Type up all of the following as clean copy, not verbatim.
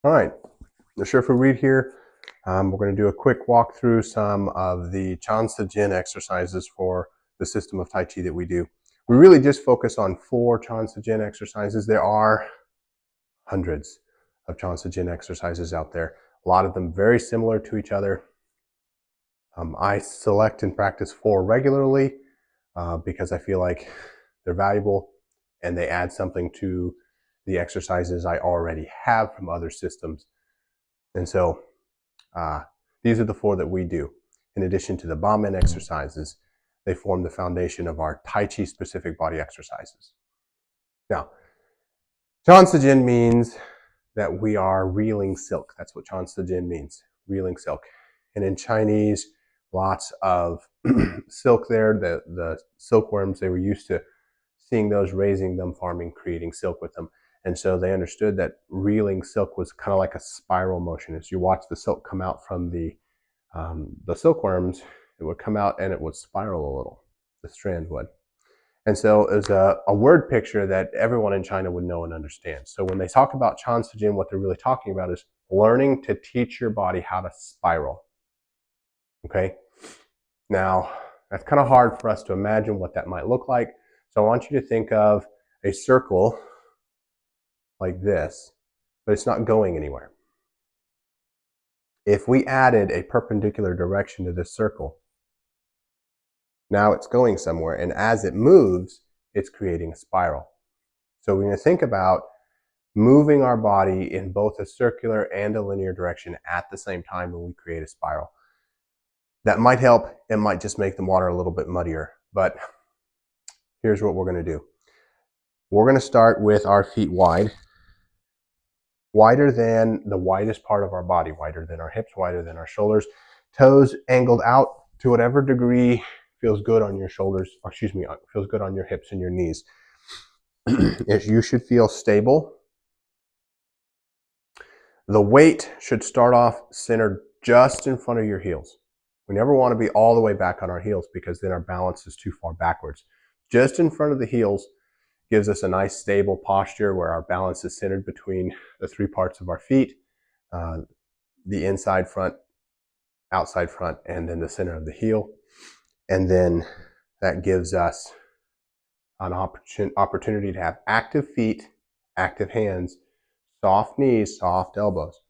All right, the Shifu Reed here. We're going to do a quick walk through some of the Chan Se Jin exercises for the system of Tai Chi that we do. We really just focus on 4 Chan Se Jin exercises. There are hundreds of Chan Se Jin exercises out there, a lot of them very similar to each other. I select and practice 4 regularly because I feel like they're valuable and they add something to the exercises I already have from other systems. And so these are the 4 that we do. In addition to the Bamen exercises, they form the foundation of our Tai Chi specific body exercises. Now, Chan Se Jin means that we are reeling silk. That's what Chan Se Jin means, reeling silk. And in Chinese, lots of silk there, the silkworms, they were used to seeing those, raising them, farming, creating silk with them. And so they understood that reeling silk was kind of like a spiral motion. As you watch the silk come out from the silkworms, it would come out and it would spiral a little, the strand would. And so it was a word picture that everyone in China would know and understand. So when they talk about Chan Se Jin, what they're really talking about is learning to teach your body how to spiral. Okay? Now, that's kind of hard for us to imagine what that might look like. So I want you to think of a circle like this, but it's not going anywhere. If we added a perpendicular direction to this circle, now it's going somewhere, and as it moves, it's creating a spiral. So we're going to think about moving our body in both a circular and a linear direction at the same time when we create a spiral. That might help. It might just make the water a little bit muddier, but here's what we're going to do. We're going to start with our feet wide, wider than the widest part of our body, wider than our hips, wider than our shoulders, toes angled out to whatever degree feels good on your shoulders, or feels good on your hips and your knees. You should feel stable. The weight should start off centered just in front of your heels. We never want to be all the way back on our heels because then our balance is too far backwards. Just in front of the heels gives us a nice stable posture where our balance is centered between the 3 parts of our feet, the inside front, outside front, and then the center of the heel. And then that gives us an opportunity to have active feet, active hands, soft knees, soft elbows,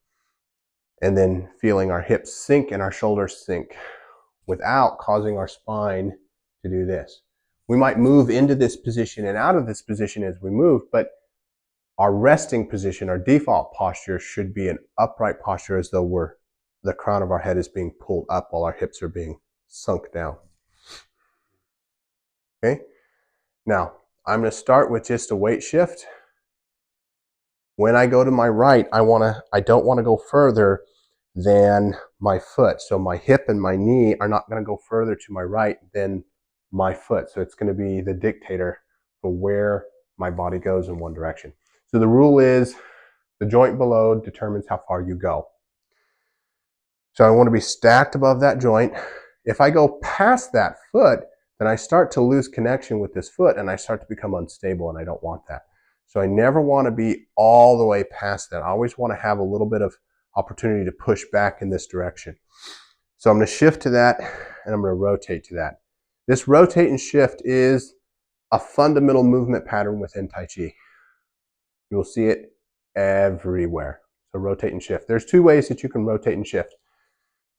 and then feeling our hips sink and our shoulders sink without causing our spine to do this. We might move into this position and out of this position as we move, but our resting position, our default posture, should be an upright posture, as though the crown of our head is being pulled up while our hips are being sunk down. Okay? Now, I'm going to start with just a weight shift. When I go to my right, I don't want to go further than my foot. So my hip and my knee are not going to go further to my right than my foot. So it's going to be the dictator for where my body goes in one direction. So the rule is the joint below determines how far you go. So I want to be stacked above that joint. If I go past that foot, then I start to lose connection with this foot and I start to become unstable, and I don't want that. So I never want to be all the way past that. I always want to have a little bit of opportunity to push back in this direction. So I'm going to shift to that and I'm going to rotate to that. This rotate and shift is a fundamental movement pattern within Tai Chi. You will see it everywhere. So rotate and shift. There's 2 ways that you can rotate and shift.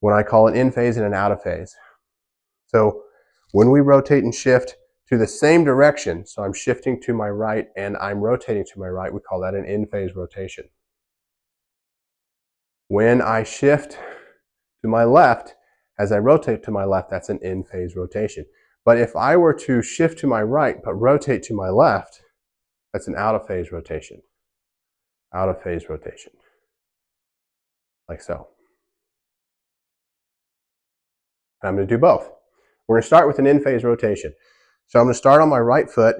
When I call it in phase and an out of phase. So when we rotate and shift to the same direction, so I'm shifting to my right and I'm rotating to my right, we call that an in phase rotation. When I shift to my left, as I rotate to my left, that's an in phase rotation. But if I were to shift to my right but rotate to my left, that's an out of phase rotation. Out of phase rotation. Like so. I'm going to do both. We're going to start with an in-phase rotation. So I'm going to start on my right foot.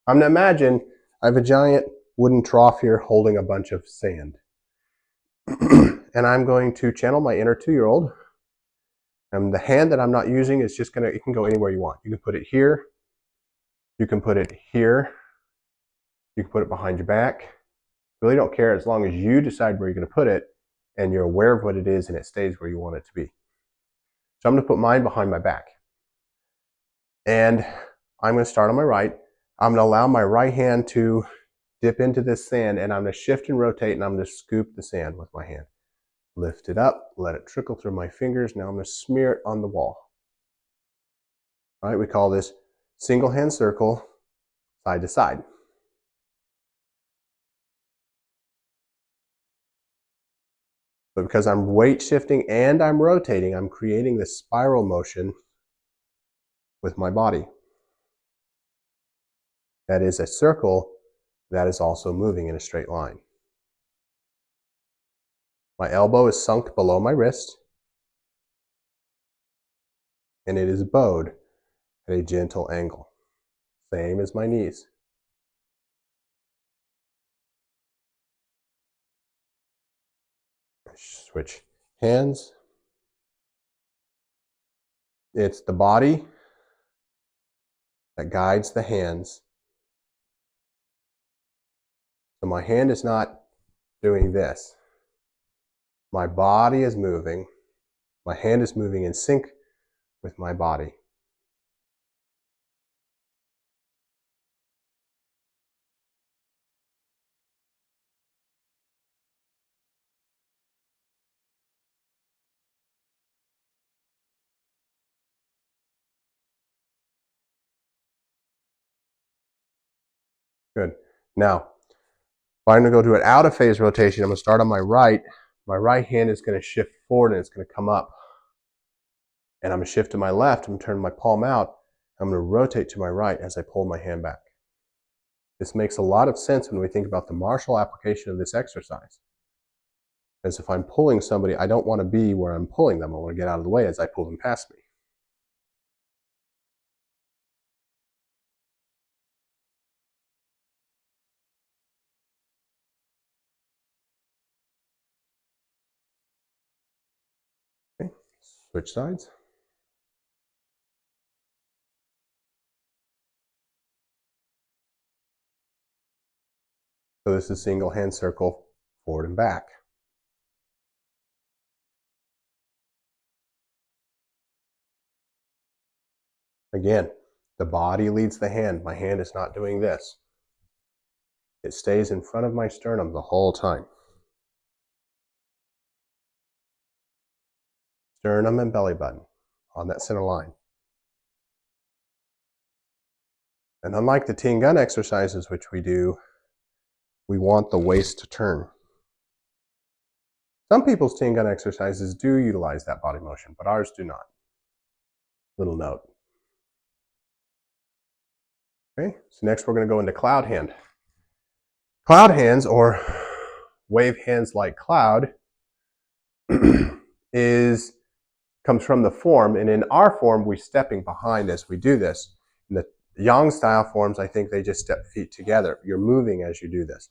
I'm going to imagine I have a giant wooden trough here holding a bunch of sand. And I'm going to channel my inner 2-year-old. And the hand that I'm not using is just it can go anywhere you want. You can put it here. You can put it here. You can put it behind your back. Really don't care as long as you decide where you're going to put it and you're aware of what it is and it stays where you want it to be. So I'm going to put mine behind my back. And I'm going to start on my right. I'm going to allow my right hand to dip into this sand, and I'm going to shift and rotate, and I'm going to scoop the sand with my hand. Lift it up, let it trickle through my fingers. Now I'm going to smear it on the wall. All right, we call this single hand circle, side to side. But because I'm weight shifting and I'm rotating, I'm creating this spiral motion with my body. That is a circle that is also moving in a straight line. My elbow is sunk below my wrist, and it is bowed at a gentle angle, same as my knees. Switch hands. It's the body that guides the hands. So my hand is not doing this. My body is moving. My hand is moving in sync with my body. Good. Now, if I'm going to go do an out of phase rotation, I'm going to start on my right. My right hand is going to shift forward and it's going to come up. And I'm going to shift to my left. I'm going to turn my palm out. I'm going to rotate to my right as I pull my hand back. This makes a lot of sense when we think about the martial application of this exercise. As if I'm pulling somebody, I don't want to be where I'm pulling them. I want to get out of the way as I pull them past me. Okay, switch sides. So this is single hand circle, forward and back. Again, the body leads the hand. My hand is not doing this. It stays in front of my sternum the whole time. Sternum and belly button on that center line. And unlike the Tian Gun exercises, which we do, we want the waist to turn. Some people's Tian Gun exercises do utilize that body motion, but ours do not. Little note. Okay, so next we're going to go into cloud hand. Cloud hands, or wave hands like cloud, comes from the form, and in our form we're stepping behind as we do this. In the Yang style forms, I think they just step feet together. You're moving as you do this.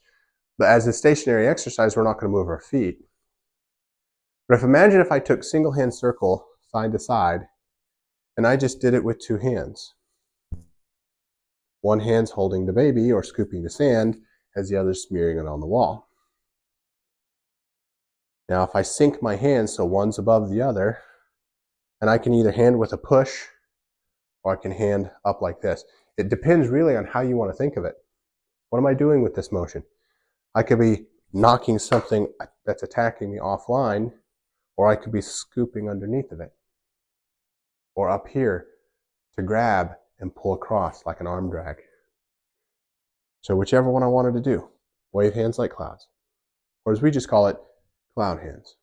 But as a stationary exercise, we're not going to move our feet. But imagine if I took single hand circle side to side and I just did it with two hands. One hand's holding the baby or scooping the sand as the other's smearing it on the wall. Now if I sync my hands so one's above the other, and I can either hand with a push or I can hand up like this. It depends really on how you want to think of it. What am I doing with this motion? I could be knocking something that's attacking me offline, or I could be scooping underneath of it, or up here to grab and pull across like an arm drag. So whichever one I wanted to do, wave hands like clouds, or as we just call it, cloud hands.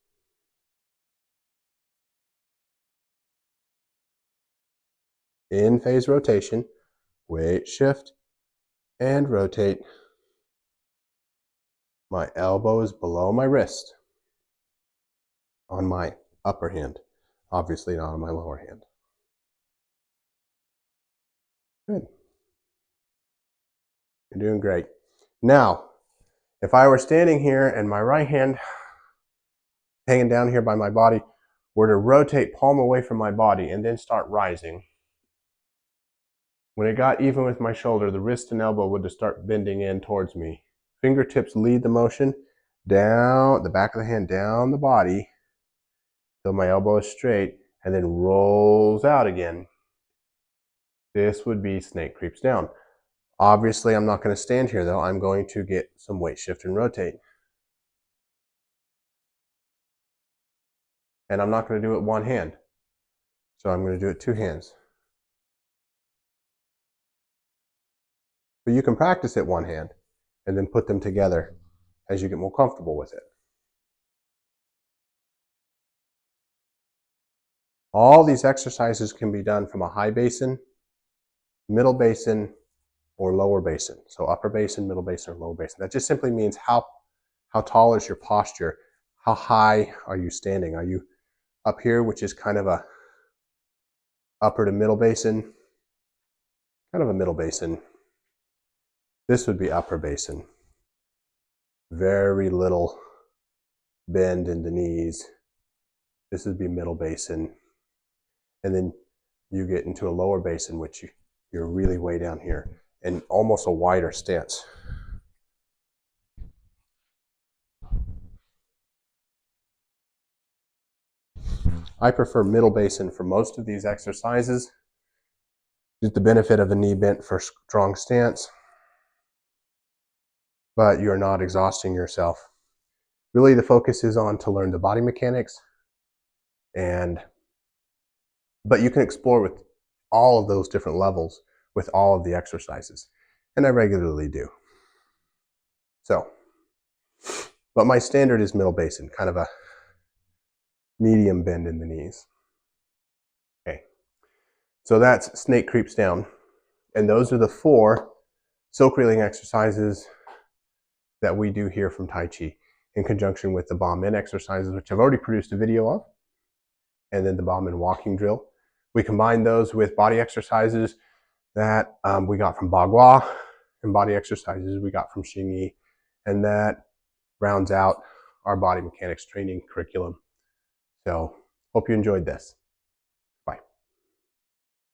In phase rotation, weight shift and rotate. My elbow is below my wrist on my upper hand, obviously not on my lower hand. Good. You're doing great. Now, if I were standing here and my right hand hanging down here by my body were to rotate palm away from my body and then start rising, when it got even with my shoulder, the wrist and elbow would start bending in towards me, Fingertips lead the motion down the back of the hand, down the body, till my elbow is straight, and then rolls out again. This would be snake creeps down. Obviously, I'm not going to stand here though. I'm going to get some weight shift and rotate. And I'm not going to do it one hand. So I'm going to do it two hands. But you can practice it one hand and then put them together as you get more comfortable with it. All these exercises can be done from a high basin, middle basin, or lower basin. So upper basin, middle basin, or lower basin. That just simply means how tall is your posture? How high are you standing? Are you up here, which is kind of a upper to middle basin? Kind of a middle basin. This would be upper basin. Very little bend in the knees. This would be middle basin. And then you get into a lower basin, which you're really way down here, and almost a wider stance. I prefer middle basin for most of these exercises. Get the benefit of a knee bent for strong stance, but you're not exhausting yourself. Really, the focus is on to learn the body mechanics, but you can explore with all of those different levels with all of the exercises, and I regularly do. So, but my standard is middle basin, kind of a medium bend in the knees. Okay, so that's snake creeps down, and those are the 4 silk reeling exercises that we do here from Tai Chi in conjunction with the bomb in exercises, which I've already produced a video of, and then the bomb in walking drill. We combine those with body exercises that we got from Bagua and body exercises we got from Xing Yi, and that rounds out our body mechanics training curriculum. So hope you enjoyed this.